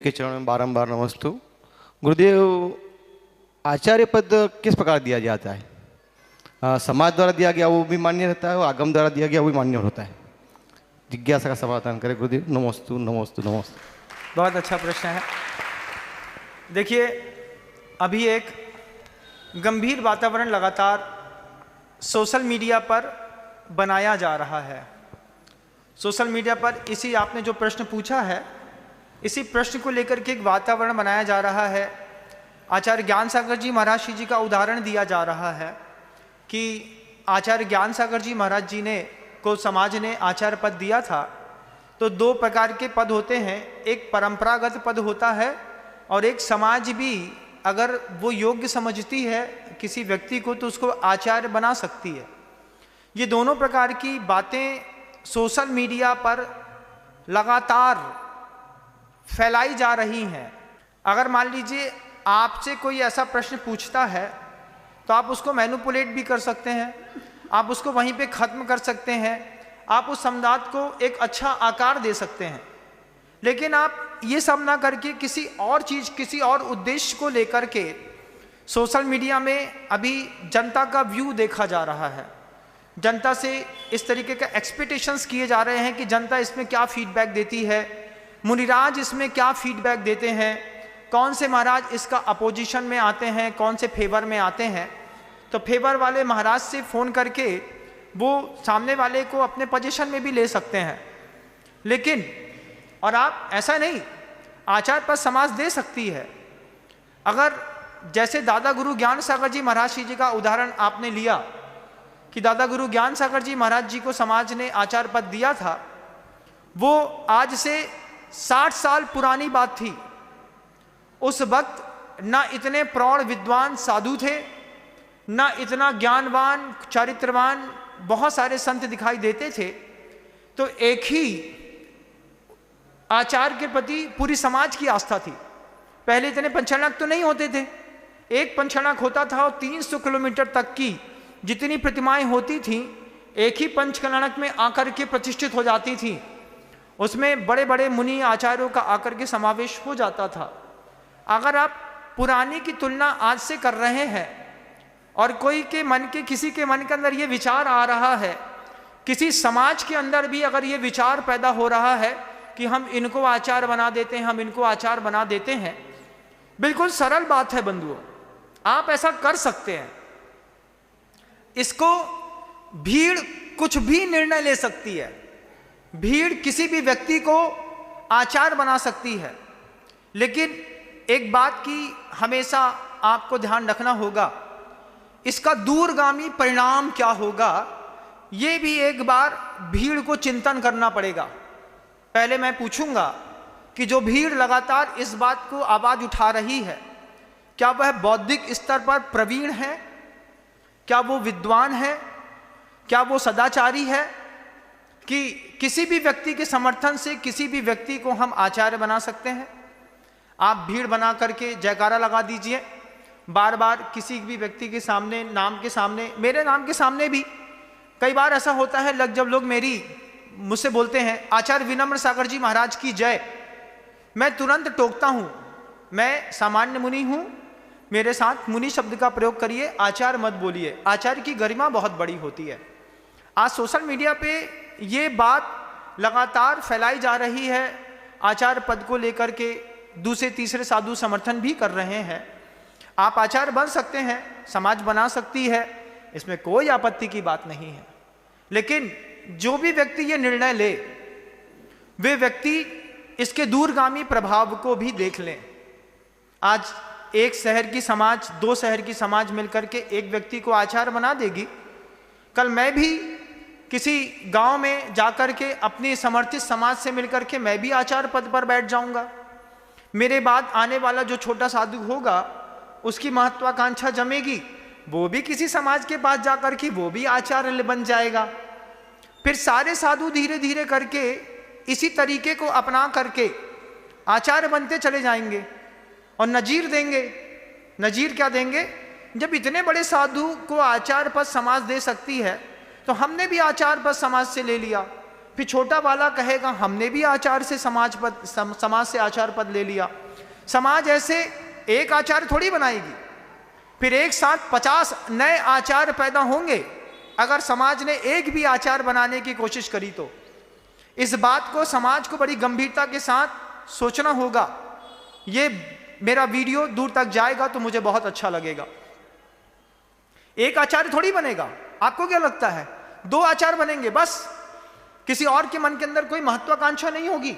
के चरणों में बारंबार नमस्तु। गुरुदेव, आचार्य पद किस प्रकार दिया जाता है? समाज द्वारा दिया गया वो भी मान्य रहता है और आगम द्वारा दिया गया वो भी मान्य होता है? जिज्ञासा का समाधान करें गुरुदेव। नमस्तु नमस्तु नमस्तु। बहुत अच्छा प्रश्न है। देखिए, अभी एक गंभीर वातावरण लगातार सोशल मीडिया पर बनाया जा रहा है। सोशल मीडिया पर इसी आपने जो प्रश्न पूछा है, इसी प्रश्न को लेकर के एक वातावरण बनाया जा रहा है। आचार्य ज्ञान सागर जी महाराज जी का उदाहरण दिया जा रहा है कि आचार्य ज्ञान सागर जी महाराज जी ने को समाज ने आचार्य पद दिया था। तो दो प्रकार के पद होते हैं, एक परंपरागत पद होता है और एक समाज भी अगर वो योग्य समझती है किसी व्यक्ति को तो उसको आचार्य बना सकती है। ये दोनों प्रकार की बातें सोशल मीडिया पर लगातार फैलाई जा रही हैं। अगर मान लीजिए आपसे कोई ऐसा प्रश्न पूछता है तो आप उसको मैनिपुलेट भी कर सकते हैं, आप उसको वहीं पे ख़त्म कर सकते हैं, आप उस संवाद को एक अच्छा आकार दे सकते हैं। लेकिन आप ये सब ना करके किसी और चीज़, किसी और उद्देश्य को लेकर के सोशल मीडिया में अभी जनता का व्यू देखा जा रहा है। जनता से इस तरीके का एक्सपेक्टेशंस किए जा रहे हैं कि जनता इसमें क्या फीडबैक देती है, मुनिराज इसमें क्या फीडबैक देते हैं, कौन से महाराज इसका अपोजिशन में आते हैं, कौन से फेवर में आते हैं। तो फेवर वाले महाराज से फ़ोन करके वो सामने वाले को अपने पोजीशन में भी ले सकते हैं। लेकिन और आप ऐसा नहीं, आचार्य पद समाज दे सकती है। अगर जैसे दादा गुरु ज्ञान सागर जी महाराज जी का उदाहरण आपने लिया कि दादा गुरु ज्ञान सागर जी महाराज जी को समाज ने आचार्य पद दिया था, वो आज से 60 साल पुरानी बात थी। उस वक्त ना इतने प्रौढ़ विद्वान साधु थे, ना इतना ज्ञानवान चरित्रवान बहुत सारे संत दिखाई देते थे। तो एक ही आचार्य के प्रति पूरी समाज की आस्था थी। पहले इतने पंचानक तो नहीं होते थे, एक पंचानक होता था और 300 किलोमीटर तक की जितनी प्रतिमाएं होती थीं एक ही पंचकलनक में आकर के प्रतिष्ठित हो जाती थी। उसमें बड़े बड़े मुनि आचार्यों का आकर के समावेश हो जाता था। अगर आप पुरानी की तुलना आज से कर रहे हैं और कोई के मन के किसी के मन के अंदर ये विचार आ रहा है, किसी समाज के अंदर भी अगर ये विचार पैदा हो रहा है कि हम इनको आचार्य बना देते हैं, हम इनको आचार्य बना देते हैं, बिल्कुल सरल बात है बंधुओं, आप ऐसा कर सकते हैं। इसको भीड़ कुछ भी निर्णय ले सकती है, भीड़ किसी भी व्यक्ति को आचार्य बना सकती है। लेकिन एक बात की हमेशा आपको ध्यान रखना होगा, इसका दूरगामी परिणाम क्या होगा, ये भी एक बार भीड़ को चिंतन करना पड़ेगा। पहले मैं पूछूंगा कि जो भीड़ लगातार इस बात को आवाज उठा रही है, क्या वह बौद्धिक स्तर पर प्रवीण है, क्या वो विद्वान है, क्या वो सदाचारी है कि किसी भी व्यक्ति के समर्थन से किसी भी व्यक्ति को हम आचार्य बना सकते हैं? आप भीड़ बना करके जयकारा लगा दीजिए बार बार किसी भी व्यक्ति के सामने, नाम के सामने, मेरे नाम के सामने भी कई बार ऐसा होता है। जब लोग मुझसे बोलते हैं आचार्य विनम्र सागर जी महाराज की जय, मैं तुरंत टोकता हूँ, मैं सामान्य मुनि हूँ, मेरे साथ मुनि शब्द का प्रयोग करिए, आचार्य मत बोलिए। आचार्य की गरिमा बहुत बड़ी होती है। आज सोशल मीडिया पे ये बात लगातार फैलाई जा रही है, आचार्य पद को लेकर के दूसरे तीसरे साधु समर्थन भी कर रहे हैं। आप आचार्य बन सकते हैं, समाज बना सकती है, इसमें कोई आपत्ति की बात नहीं है। लेकिन जो भी व्यक्ति ये निर्णय ले, वे व्यक्ति इसके दूरगामी प्रभाव को भी देख लें। आज एक शहर की समाज, दो शहर की समाज मिलकर के एक व्यक्ति को आचार्य बना देगी। कल मैं भी किसी गांव में जाकर के अपनी समर्थित समाज से मिलकर के मैं भी आचार्य पद पर बैठ जाऊंगा। मेरे बाद आने वाला जो छोटा साधु होगा उसकी महत्वाकांक्षा जमेगी, वो भी किसी समाज के पास जाकर के वो भी आचार्य बन जाएगा। फिर सारे साधु धीरे धीरे करके इसी तरीके को अपना करके आचार्य बनते चले जाएंगे और नजीर देंगे। नजीर क्या देंगे? जब इतने बड़े साधु को आचार्य पद समाज दे सकती है तो हमने भी आचार्य पद समाज से ले लिया, फिर छोटा वाला कहेगा हमने भी आचार्य से समाज से आचार्य पद ले लिया। समाज ऐसे एक आचार्य थोड़ी बनाएगी, फिर एक साथ 50 नए आचार्य पैदा होंगे अगर समाज ने एक भी आचार्य बनाने की कोशिश करी तो। इस बात को समाज को बड़ी गंभीरता के साथ सोचना होगा। ये मेरा वीडियो दूर तक जाएगा तो मुझे बहुत अच्छा लगेगा। एक आचार्य थोड़ी बनेगा, आपको क्या लगता है 2 आचार्य बनेंगे बस? किसी और के मन के अंदर कोई महत्वाकांक्षा नहीं होगी।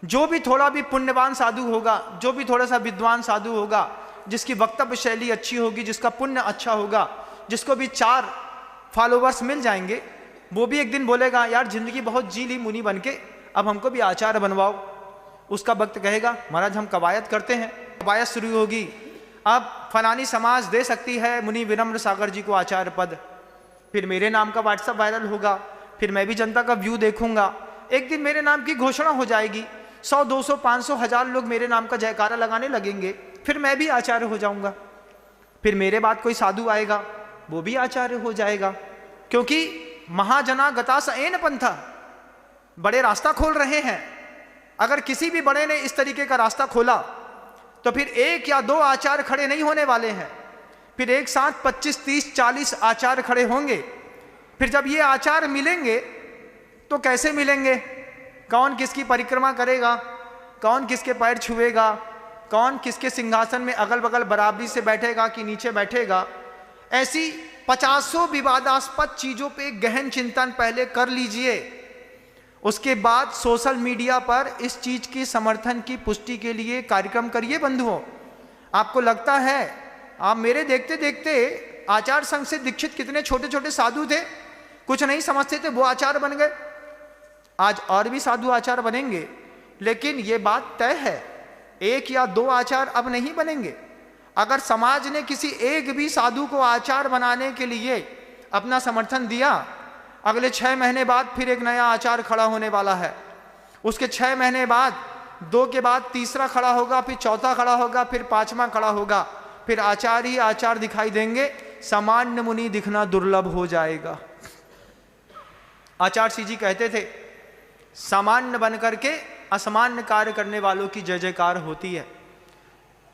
जो भी थोड़ा भी पुण्यवान साधु होगा, जो भी थोड़ा सा विद्वान साधु होगा, जिसकी वक्तव्य शैली अच्छी होगी, जिसका पुण्य अच्छा होगा, जिसको भी 4 फॉलोवर्स मिल जाएंगे, वो भी एक दिन बोलेगा यार जिंदगी बहुत जी ली मुनि बन के, अब हमको भी आचार्य बनवाओ। उसका भक्त कहेगा महाराज हम कवायद करते हैं। कवायद शुरू होगी, अब फलानी समाज दे सकती है मुनि विनम्र सागर जी को आचार्य पद। फिर मेरे नाम का व्हाट्सएप वायरल होगा, फिर मैं भी जनता का व्यू देखूंगा। एक दिन मेरे नाम की घोषणा हो जाएगी, 100, 200, 500, 1000 लोग मेरे नाम का जयकारा लगाने लगेंगे, फिर मैं भी आचार्य हो जाऊंगा। फिर मेरे बाद कोई साधु आएगा, वो भी आचार्य हो जाएगा। क्योंकि महाजना गता स एन पंथा, बड़े रास्ता खोल रहे हैं। अगर किसी भी बड़े ने इस तरीके का रास्ता खोला तो फिर 1 या 2 आचार्य खड़े नहीं होने वाले हैं, फिर एक साथ 25, 30, 40 आचार्य खड़े होंगे। फिर जब ये आचार्य मिलेंगे तो कैसे मिलेंगे? कौन किसकी परिक्रमा करेगा, कौन किसके पैर छुएगा, कौन किसके सिंहासन में अगल बगल बराबरी से बैठेगा कि नीचे बैठेगा, ऐसी 50 विवादास्पद चीजों पे गहन चिंतन पहले कर लीजिए। उसके बाद सोशल मीडिया पर इस चीज की समर्थन की पुष्टि के लिए कार्यक्रम करिए बंधुओं। आपको लगता है, आप मेरे देखते देखते आचार संघ से दीक्षित कितने छोटे छोटे साधु थे, कुछ नहीं समझते थे, वो आचार्य बन गए। आज और भी साधु आचार्य बनेंगे, लेकिन ये बात तय है 1 या 2 आचार्य अब नहीं बनेंगे। अगर समाज ने किसी एक भी साधु को आचार्य बनाने के लिए अपना समर्थन दिया, अगले 6 महीने बाद फिर एक नया आचार्य खड़ा होने वाला है। उसके 6 महीने बाद 2 के बाद तीसरा खड़ा होगा, फिर चौथा खड़ा होगा, फिर 5वां खड़ा होगा, फिर आचार्य ही आचार्य दिखाई देंगे। सामान्य मुनि दिखना दुर्लभ हो जाएगा। आचार्य श्री जी कहते थे सामान्य बनकर के असामान्य कार्य करने वालों की जय जयकार होती है।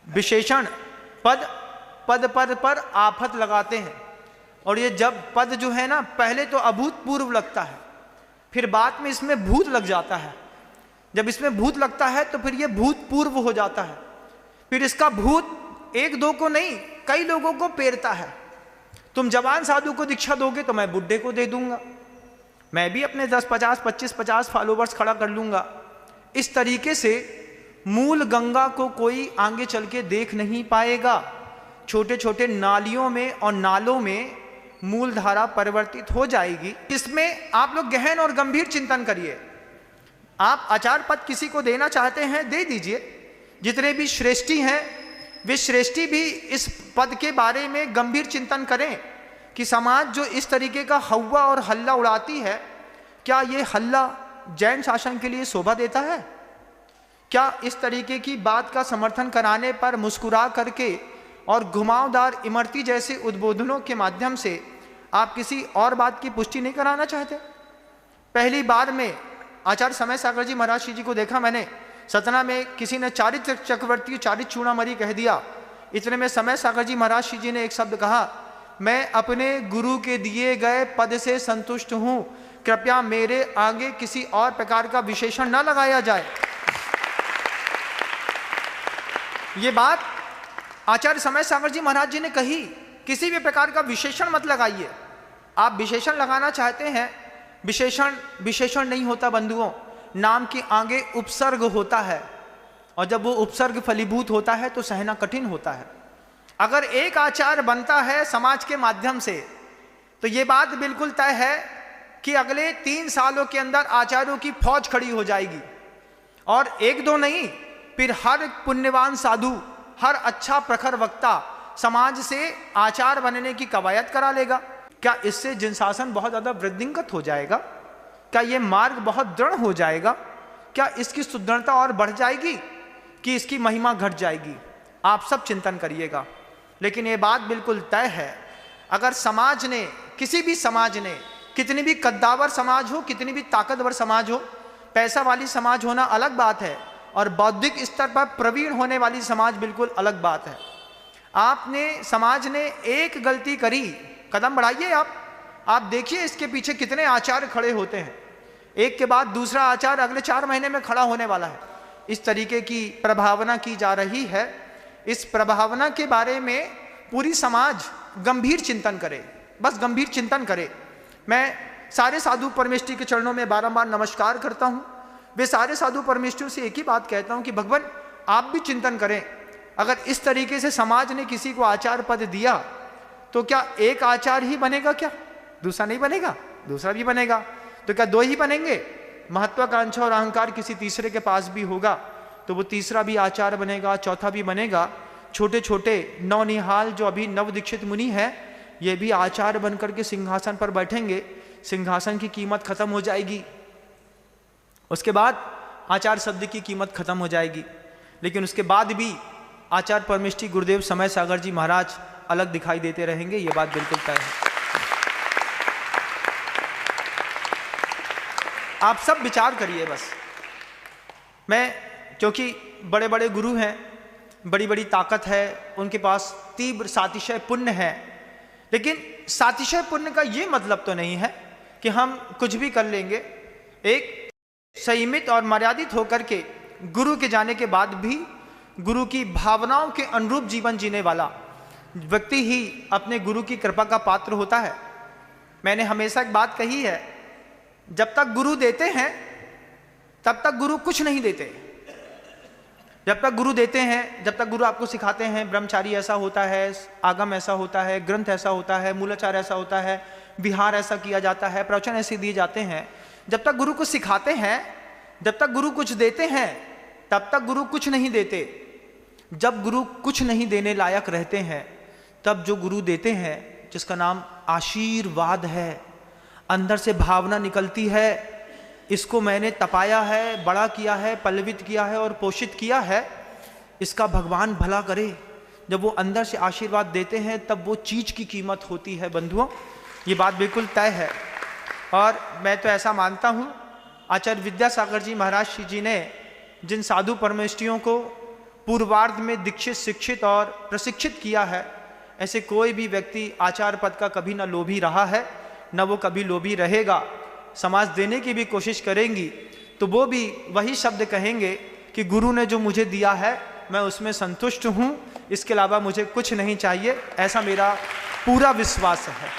विशेषण पद पर आफत लगाते हैं, और ये जब पद जो है ना पहले तो अभूतपूर्व लगता है, फिर बाद में इसमें भूत लग जाता है। जब इसमें भूत लगता है तो फिर ये भूतपूर्व हो जाता है। फिर इसका भूत 1-2 को नहीं कई लोगों को पेरता है। तुम जवान साधु को दीक्षा दोगे तो मैं बुड्ढे को दे दूंगा, मैं भी अपने 10, 50, 25, 50 फॉलोवर्स खड़ा कर लूंगा। इस तरीके से मूल गंगा को कोई आगे चल के देख नहीं पाएगा। छोटे छोटे नालियों में और नालों में मूल धारा परिवर्तित हो जाएगी। इसमें आप लोग गहन और गंभीर चिंतन करिए। आप आचार्य पद किसी को देना चाहते हैं, दे दीजिए। जितने भी श्रेष्ठी हैं वे श्रेष्ठी भी इस पद के बारे में गंभीर चिंतन करें कि समाज जो इस तरीके का हव्वा और हल्ला उड़ाती है, क्या ये हल्ला जैन शासन के लिए शोभा देता है? क्या इस तरीके की बात का समर्थन कराने पर मुस्कुरा करके और घुमावदार इमरती जैसे उद्बोधनों के माध्यम से आप किसी और बात की पुष्टि नहीं कराना चाहते? पहली बार में आचार्य समय सागर जी महाराज जी को देखा मैंने, सतना में किसी ने चारित्र चक्रवर्ती चारित्र चूड़ामणि कह दिया। इतने में समय सागर जी महाराज जी ने एक शब्द कहा, मैं अपने गुरु के दिए गए पद से संतुष्ट हूं, कृपया मेरे आगे किसी और प्रकार का विशेषण न लगाया जाए। ये बात आचार्य समय सागर जी महाराज जी ने कही, किसी भी प्रकार का विशेषण मत लगाइए। आप विशेषण लगाना चाहते हैं, विशेषण नहीं होता बंधुओं, नाम के आगे उपसर्ग होता है, और जब वो उपसर्ग फलीभूत होता है तो सहना कठिन होता है। अगर एक आचार्य बनता है समाज के माध्यम से तो ये बात बिल्कुल तय है कि अगले 3 सालों के अंदर आचार्यों की फौज खड़ी हो जाएगी, और 1-2 नहीं, फिर हर पुण्यवान साधु, हर अच्छा प्रखर वक्ता समाज से आचार्य बनने की कवायद करा लेगा। क्या इससे जिनशासन बहुत ज्यादा वृद्धिंगत हो जाएगा? क्या ये मार्ग बहुत दृढ़ हो जाएगा? क्या इसकी सुदृढ़ता और बढ़ जाएगी कि इसकी महिमा घट जाएगी? आप सब चिंतन करिएगा। लेकिन ये बात बिल्कुल तय है, अगर समाज ने, किसी भी समाज ने, कितनी भी कद्दावर समाज हो, कितनी भी ताकतवर समाज हो, पैसा वाली समाज होना अलग बात है, और बौद्धिक स्तर पर प्रवीण होने वाली समाज बिल्कुल अलग बात है। आपने, समाज ने एक गलती करी, कदम बढ़ाइए आप देखिए इसके पीछे कितने आचार्य खड़े होते हैं, एक के बाद दूसरा आचार्य अगले 4 महीने में खड़ा होने वाला है। इस तरीके की प्रभावना की जा रही है। इस प्रभावना के बारे में पूरी समाज गंभीर चिंतन करे, बस गंभीर चिंतन करे। मैं सारे साधु परमेष्ठी के चरणों में बारंबार नमस्कार करता हूँ। वे सारे साधु परमेष्ठियों से एक ही बात कहता हूँ कि भगवान आप भी चिंतन करें। अगर इस तरीके से समाज ने किसी को आचार्य पद दिया तो क्या एक आचार्य ही बनेगा? क्या दूसरा नहीं बनेगा? दूसरा भी बनेगा। तो क्या 2 ही बनेंगे? महत्वाकांक्षा और अहंकार किसी तीसरे के पास भी होगा तो वो तीसरा भी आचार्य बनेगा, चौथा भी बनेगा। छोटे छोटे नवनिहाल जो अभी नवदीक्षित मुनि है, ये भी आचार्य बनकर के सिंहासन पर बैठेंगे। सिंहासन की कीमत खत्म हो जाएगी, उसके बाद आचार्य शब्द की कीमत खत्म हो जाएगी। लेकिन उसके बाद भी आचार्य परमेष्ठी गुरुदेव समय सागर जी महाराज अलग दिखाई देते रहेंगे, ये बात बिल्कुल तय है। आप सब विचार करिए बस। मैं, क्योंकि बड़े बड़े गुरु हैं, बड़ी बड़ी ताकत है, उनके पास तीव्र सातिशय पुण्य है, लेकिन सातिशय पुण्य का ये मतलब तो नहीं है कि हम कुछ भी कर लेंगे। एक संयमित और मर्यादित होकर के गुरु के जाने के बाद भी गुरु की भावनाओं के अनुरूप जीवन जीने वाला व्यक्ति ही अपने गुरु की कृपा का पात्र होता है। मैंने हमेशा एक बात कही है, जब तक गुरु देते हैं तब तक गुरु कुछ नहीं देते। जब तक गुरु देते हैं, जब तक गुरु आपको सिखाते हैं ब्रह्मचारी ऐसा होता है, आगम ऐसा होता है, ग्रंथ ऐसा होता है, मूलाचार ऐसा होता है, विहार ऐसा किया जाता है, प्रवचन ऐसे दिए जाते हैं, जब तक गुरु कुछ सिखाते हैं, जब तक गुरु कुछ देते हैं, तब तक गुरु कुछ नहीं देते। जब गुरु कुछ नहीं देने लायक रहते हैं, तब जो गुरु देते हैं, जिसका नाम आशीर्वाद है, अंदर से भावना निकलती है, इसको मैंने तपाया है, बड़ा किया है, पल्लवित किया है और पोषित किया है, इसका भगवान भला करे। जब वो अंदर से आशीर्वाद देते हैं तब वो चीज की कीमत होती है बंधुओं, ये बात बिल्कुल तय है। और मैं तो ऐसा मानता हूँ, आचार्य विद्यासागर जी महाराज जी ने जिन साधु परमेष्ठियों को पूर्वार्ध में दीक्षित, शिक्षित और प्रशिक्षित किया है, ऐसे कोई भी व्यक्ति आचार्य पद का कभी न लोभी रहा है, न वो कभी लोभी रहेगा। समाज देने की भी कोशिश करेंगी तो वो भी वही शब्द कहेंगे कि गुरु ने जो मुझे दिया है मैं उसमें संतुष्ट हूँ, इसके अलावा मुझे कुछ नहीं चाहिए, ऐसा मेरा पूरा विश्वास है।